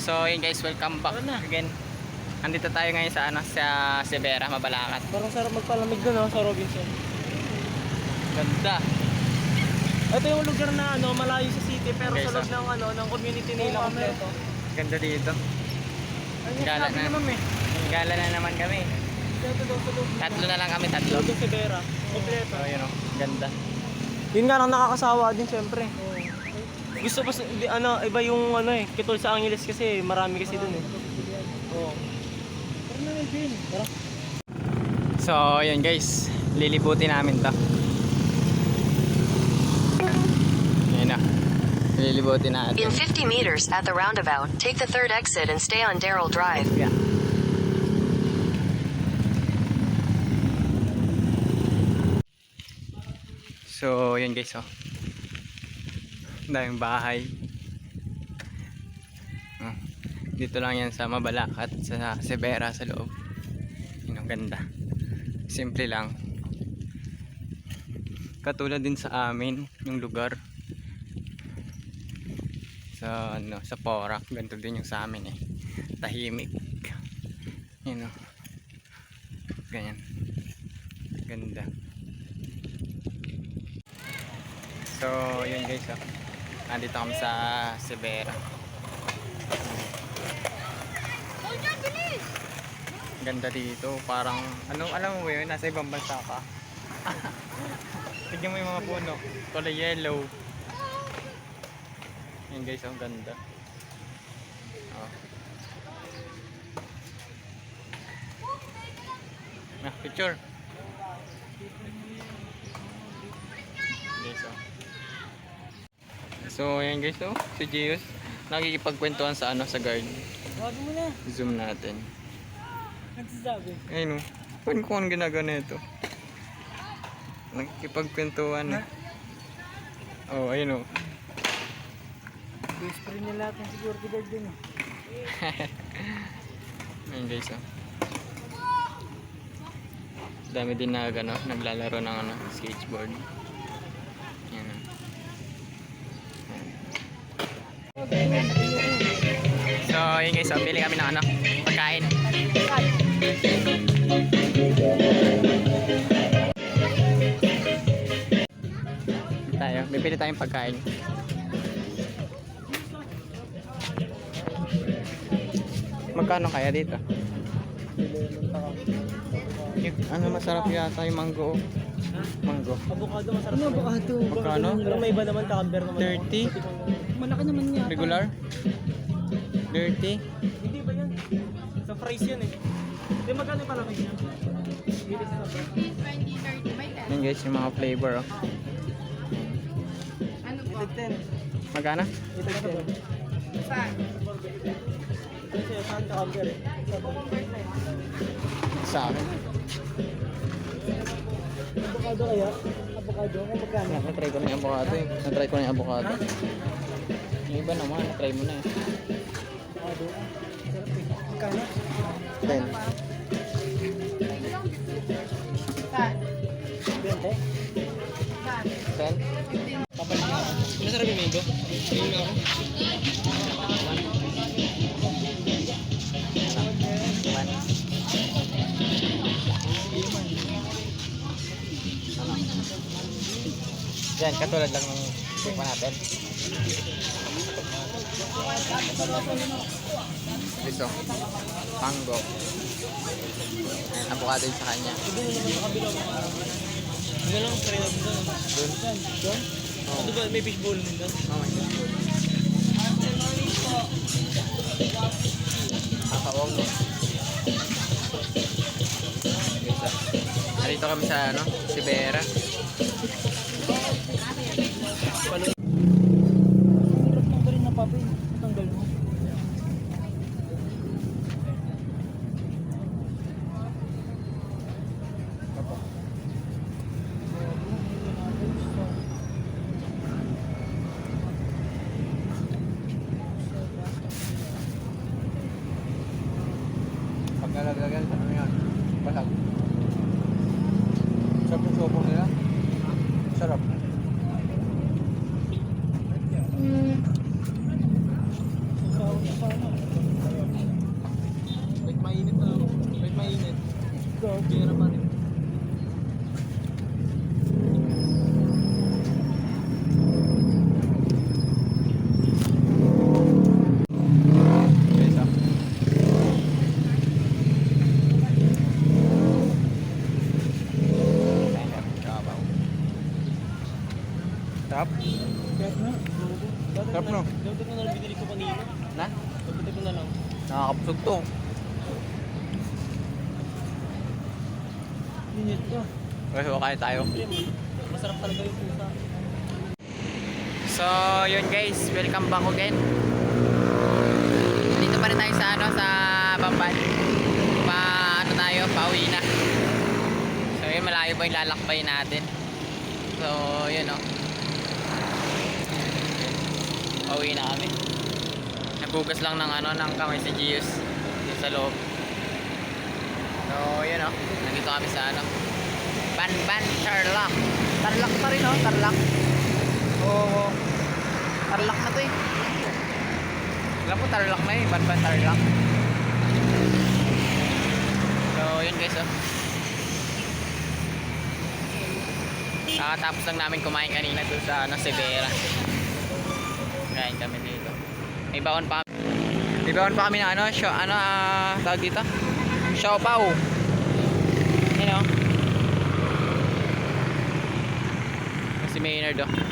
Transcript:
So yun guys, welcome back again. Andito tayo ngayon sa sa Severa, Mabalacat. Parang sarap magpalamig doon sa Robinson. Ganda. Ito yung lugar na malayo sa city pero Okay, sa loob ng ng community nila kompleto. Ganda dito. Gala na. Gala na naman kami. Tatlo na lang kami, tatlo. Sa Severa, kompleto. So yun ganda. Yun nga lang nakakasawa din syempre. Gusto pa iba yung Kitol sa Angeles kasi marami kasi doon Oo. So yun guys, lilibutin namin to. Ayun na. Lilibutin natin. In 50 meters at the roundabout, take the third exit and stay on Darrell Drive. Yeah. So yun guys, daming bahay. Dito lang yan sa Mabalacat, sa Severa sa loob. Yun ang ganda. Simple lang. Katulad din sa amin yung lugar. Sa sa Porac, ganito din yung sa amin tahimik. Yun ganyan. Ganda. So yun guys, andito kami sa Severa. Ganda dito, parang alam mo ba yun, nasa ibang bansa ka. Tignan mo yung mga puno, kulay yellow. Yan guys, ang ganda. Picture. Guys, so yan guys, si Gius nakikipagkwentuhan sa sa guard. Wag mo na. Zoom natin. Nagsasabi. Ayun kung anong ginagawa nito. Nakikipagkwentuhan ayun Whisper niya lahat ng security guard din Ayun guys dami din na naglalaro ng skateboard. Yan So yun guys, bili kami ng pagkain. Bibili tayong pagkain. Magkano kaya dito? Masarap yata yung mango. Mango. Avocado masarap. Avocado? Magkano? Pero may iba naman kakamber naman. 30? Malaki naman niya. Regular? 30? Hindi ba yan? Sa fries yan Hindi magkano yung palaki niya? Bilis na ba? 20, 30, may 10. Yan guys, yung mga flavor Ano po? 10. Magkano? 10. Saan? Kasi saan kakamber Sa akin. Avocado kaya? Avocado? Kung magkano? Natry ko na yung avocado Natry ko na yung avocado. Yung iba naman, natry mo na Avocado? Magkano? 10. Saan? 20? Saan? 10? Papalit niya ako. Masarap yung mango? Tingin ako. Yan, katulad lang ng tikman natin. Ito, mango. Ayan, avocado yun sa kanya. Hindi lang, try natin doon. Doon? Doon? Oo. Ano ba, may fishbowl din doon? Oh my God. Kakawang mo. Narito kami sa Severa. Hirap tanggalin ng papel. Tanggal mo. Pag nalaglagan, yan? Basag. Sarap yung sopo nila. Sarap. Sana. na lang binili ko kanina. Na? Pagputik ko na lang. Nakakapusog to. Init ka. So, kaya tayo. Masarap talaga yung pusa. So, yun guys, welcome back again. Dito pa rin tayo sa ano, sa Bamban. Ano tayo, pauwi na. So, yun, malayo pa yung lalakbay natin. So, yun o. Pauwi na kami. Nagugas lang ng ano, ng kamay si Gius. Dito sa loob. So, yun o. Nandito kami sa ano. Banban, Tarlac. Tarlac pa rin o, Tarlac. Oo. Tarlac na to eh. Alam mo, Tarlac na eh. Banban, Tarlac. So, yun guys oh. Kakatapos lang namin kumain kanina doon sa ano, Severa. Kain kami dito. May baon pa kami. May baon pa kami na ano, tawag dito? Siopaw. You know? Si Maynard oh.